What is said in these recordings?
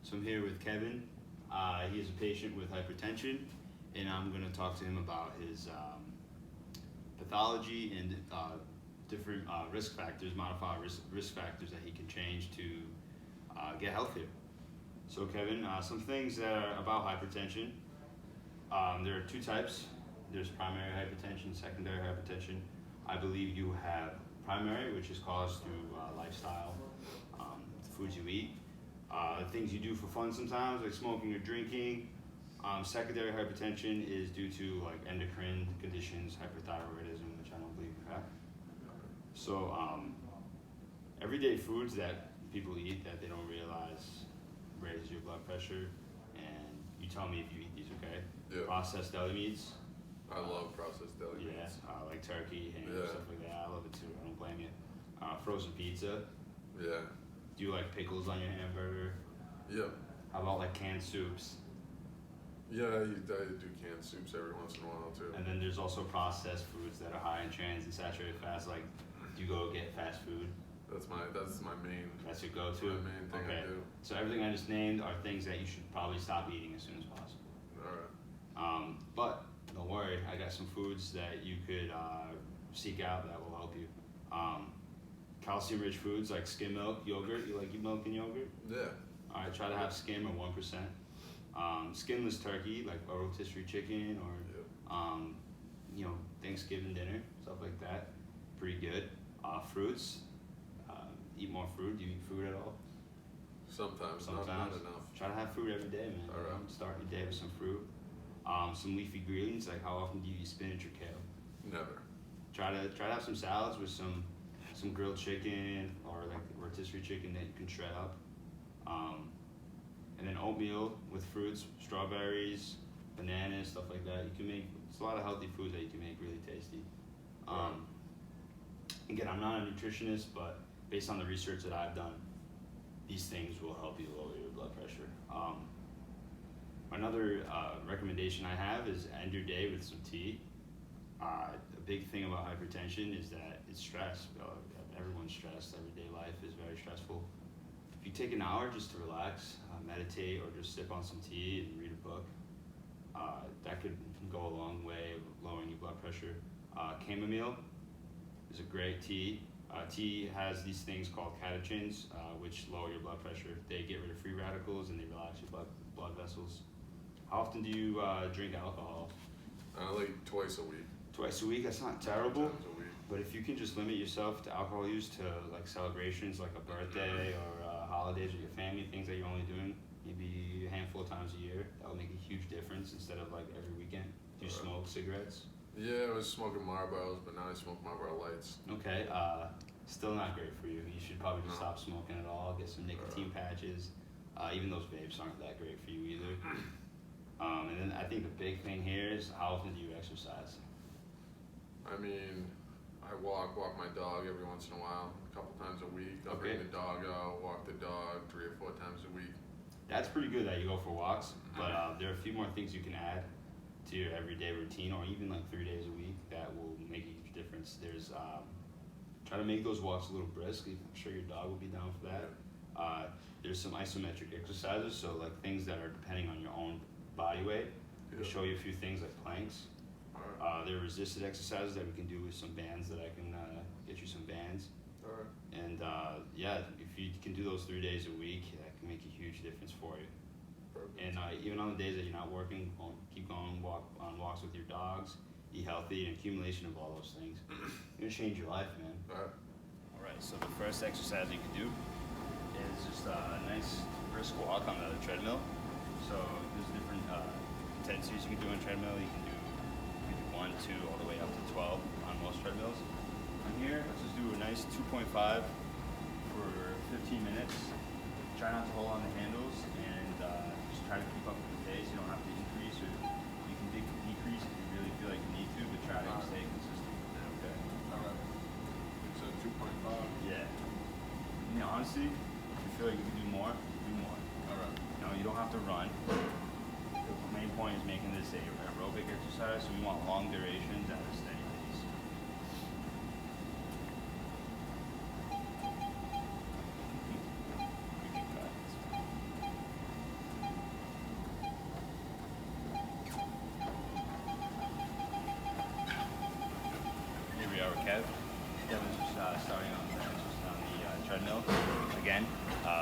So I'm here with Kevin. He is a patient with hypertension, and I'm going to talk to him about his pathology and different risk factors, modified risk factors that he can change to get healthier. So Kevin, some things that are about hypertension. There are two types. There's primary hypertension, secondary hypertension. I believe you have primary, which is caused through lifestyle, the foods you eat, things you do for fun sometimes, like smoking or drinking. Secondary hypertension is due to like endocrine conditions, hyperthyroidism, which I don't believe you have. So everyday foods that people eat that they don't realize raises your blood pressure, and you tell me if you eat these, okay? Yeah. Processed deli meats. I love processed deli meats. Yeah, like turkey, ham, Yeah. stuff like that. I love it too. I don't blame you. Frozen pizza. Yeah. Do you like pickles on your hamburger? Yeah. How about like canned soups? Yeah, I do canned soups every once in a while too. And then there's also processed foods that are high in trans and saturated fats. Like, do you go get fast food? That's my main. That's your go-to? My main thing Okay. I do. So everything I just named are things that you should probably stop eating as soon as possible. All right. But don't worry, I got some foods that you could seek out that will help you. Calcium-rich foods like skim milk, yogurt. You like milk and yogurt? Yeah. All right, try to have skim or 1%. Skinless turkey, like a rotisserie chicken or Thanksgiving dinner, stuff like that. Pretty good. Fruits. Eat more fruit. Do you eat fruit at all? Sometimes. Not enough. Try to have fruit every day, man. All right. Start your day with some fruit. Some leafy greens, like how often do you eat spinach or kale? Never. Try to have some salads with some grilled chicken or like rotisserie chicken that you can shred up. And then oatmeal with fruits, strawberries, bananas, stuff like that. It's a lot of healthy foods that you can make really tasty. Again, I'm not a nutritionist, but based on the research that I've done, these things will help you lower your blood pressure. Another recommendation I have is end your day with some tea. A big thing about hypertension is that it's stress. Everyone's stressed. Everyday life is very stressful. If you take an hour just to relax, meditate, or just sip on some tea and read a book, that could go a long way of lowering your blood pressure. Chamomile is a great tea. Tea has these things called catechins, which lower your blood pressure. They get rid of free radicals and they relax your blood vessels. How often do you drink alcohol? Like twice a week. Twice a week, that's not terrible. 2 times a week. But if you can just limit yourself to alcohol use to like celebrations, like a birthday or holidays with your family, things that you're only doing maybe a handful of times a year, that will make a huge difference instead of like every weekend. Do you smoke cigarettes? Yeah, I was smoking Marlboros, but now I smoke Marlboro Lights. Okay, still not great for you. You should probably just stop smoking at all, get some nicotine patches. Even those vapes aren't that great for you either. And then I think the big thing here is how often do you exercise? I mean, I walk my dog every once in a while, a couple times a week. I'll bring the dog out, walk the dog 3 or 4 times a week. That's pretty good that you go for walks, but there are a few more things you can add to your everyday routine, or even like 3 days a week, that will make a huge difference. There's try to make those walks a little brisk. I'm sure your dog will be down for that. There's some isometric exercises, so like things that are depending on your own body weight. I'll show you a few things like planks. There are resisted exercises that we can do with some bands that I can get you some bands. And if you can do those 3 days a week, that can make a huge difference for you. And even on the days that you're not working, keep going on walks with your dogs, eat healthy, and accumulation of all those things. It's gonna change your life, man. All right, so the first exercise you can do is just a nice brisk walk on the treadmill. So there's different intensities you can do on treadmill. You can do maybe 1, 2, all the way up to 12 on most treadmills. From here, let's just do a nice 2.5 for 15 minutes. Try not to hold on the handles and just try to keep up with the pace. You don't have to increase, or you can decrease if you really feel like you need to, but try to stay consistent with it, okay? All right. So 2.5. Yeah. Honestly, if you feel like you can do more, do more. All right. You don't have to run. The main point is making this a aerobic exercise, so we want long durations at a steady pace. We can cut. Kev. Kevin's starting on the treadmill. Again,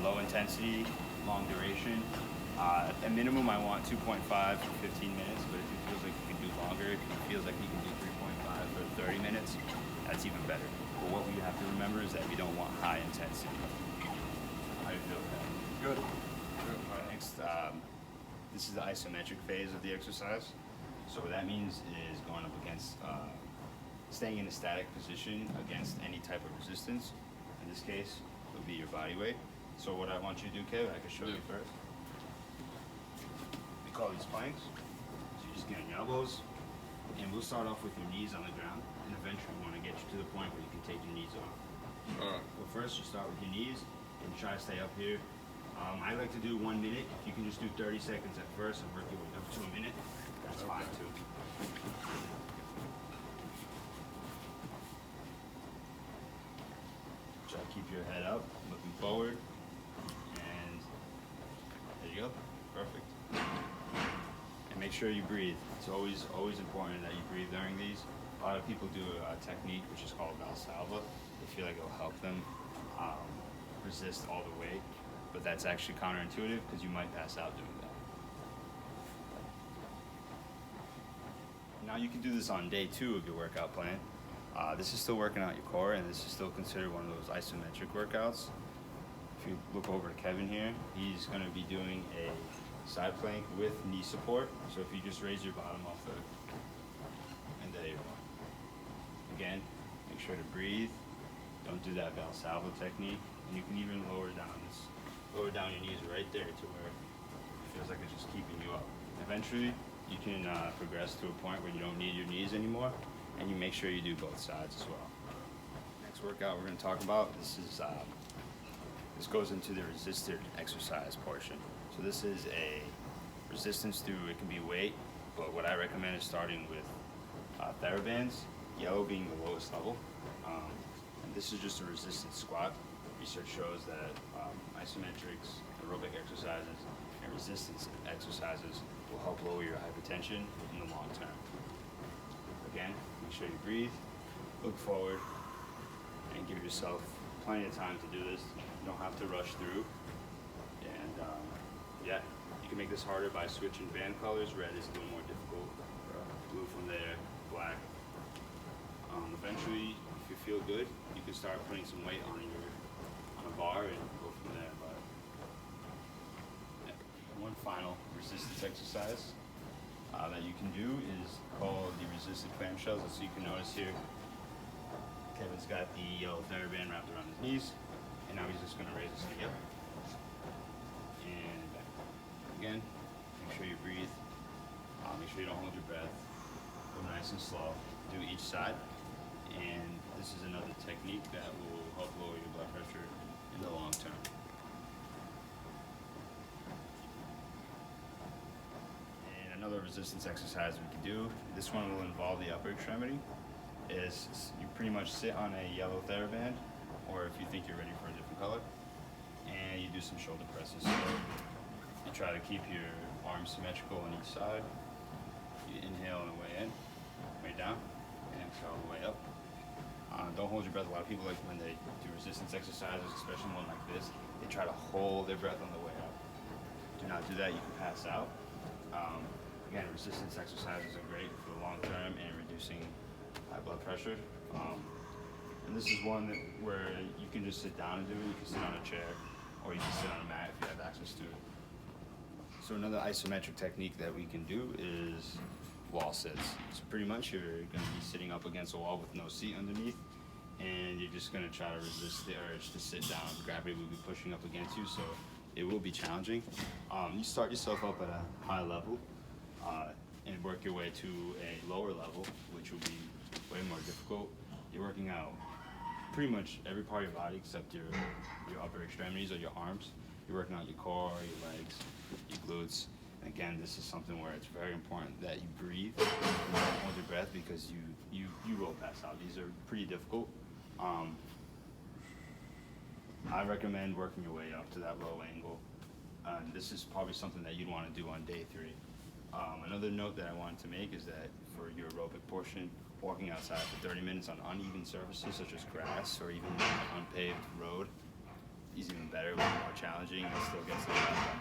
low intensity, long duration. At minimum, I want 2.5 for 15 minutes, but if he feels like he can do longer, if he feels like he can do 3.5 for 30 minutes, that's even better. But what we have to remember is that we don't want high intensity. How do you feel with that? Good. All right, next, this is the isometric phase of the exercise. So what that means is going up against, staying in a static position against any type of resistance. In this case, it would be your body weight. So what I want you to do, Kev, I can show you first. We call these planks. So you just get on your elbows, and we'll start off with your knees on the ground, and eventually we want to get you to the point where you can take your knees off. Alright. Well, first you start with your knees and try to stay up here. I like to do 1 minute. If you can just do 30 seconds at first and work your way up to a minute, that's fine too. Try to keep your head up, looking forward, and there you go. Perfect. And make sure you breathe. It's always important that you breathe during these. A lot of people do a technique which is called Valsalva. They feel like it'll help them resist all the weight, but that's actually counterintuitive because you might pass out doing that. Now you can do this on day 2 of your workout plan. This is still working out your core, and this is still considered one of those isometric workouts. If you look over to Kevin here, he's going to be doing a side plank with knee support. So if you just raise your bottom off the, and there you go. Again, make sure to breathe. Don't do that Valsalva technique, and you can even lower down your knees right there to where it feels like it's just keeping you up. Eventually, you can progress to a point where you don't need your knees anymore, and you make sure you do both sides as well. Next workout we're going to talk about, this goes into the resisted exercise portion. So this is a resistance through, it can be weight, but what I recommend is starting with therabands, yellow being the lowest level. And this is just a resistance squat. Research shows that isometrics, aerobic exercises, and resistance exercises will help lower your hypertension in the long term. Again, make sure you breathe, look forward, and give yourself plenty of time to do this. You don't have to rush through. And yeah, you can make this harder by switching band colors. Red is a little more difficult. Blue from there, black. Eventually, if you feel good, you can start putting some weight on a bar and go from there. But yeah. One final resistance exercise that you can do is called the resisted clamshells. So you can notice here, Kevin's got the yellow TheraBand wrapped around his knees, and now he's just going to raise his knee up and back. Again, make sure you breathe. Make sure you don't hold your breath. Go nice and slow. Do each side. And this is another technique that will help lower your blood pressure in the long term. And another resistance exercise we can do, this one will involve the upper extremity, is you pretty much sit on a yellow TheraBand, or if you think you're ready for a different color, and you do some shoulder presses. So you try to keep your arms symmetrical on each side. You inhale on the way in, way down, and exhale on the way up. Don't hold your breath. A lot of people, like when they do resistance exercises, especially one like this, they try to hold their breath on the way up. Do not do that, you can pass out. Again, resistance exercises are great for the long term and reducing high blood pressure. And this is one where you can just sit down and do it. You can sit on a chair, or you can sit on a mat if you have access to it. So another isometric technique that we can do is wall sits. So pretty much you're going to be sitting up against a wall with no seat underneath, and you're just going to try to resist the urge to sit down. Gravity will be pushing up against you, so it will be challenging. You start yourself up at a high level and work your way to a lower level, which will be way more difficult. You're working out pretty much every part of your body except your upper extremities or your arms. You're working out your core, your legs, your glutes. And again, this is something where it's very important that you breathe and don't hold your breath, because you will pass out. These are pretty difficult. I recommend working your way up to that low angle. This is probably something that you'd want to do on day 3. Another another note that I wanted to make is that for your aerobic portion, walking outside for 30 minutes on uneven surfaces such as grass or even an unpaved road is even better, a little more challenging, and it still gets the job done.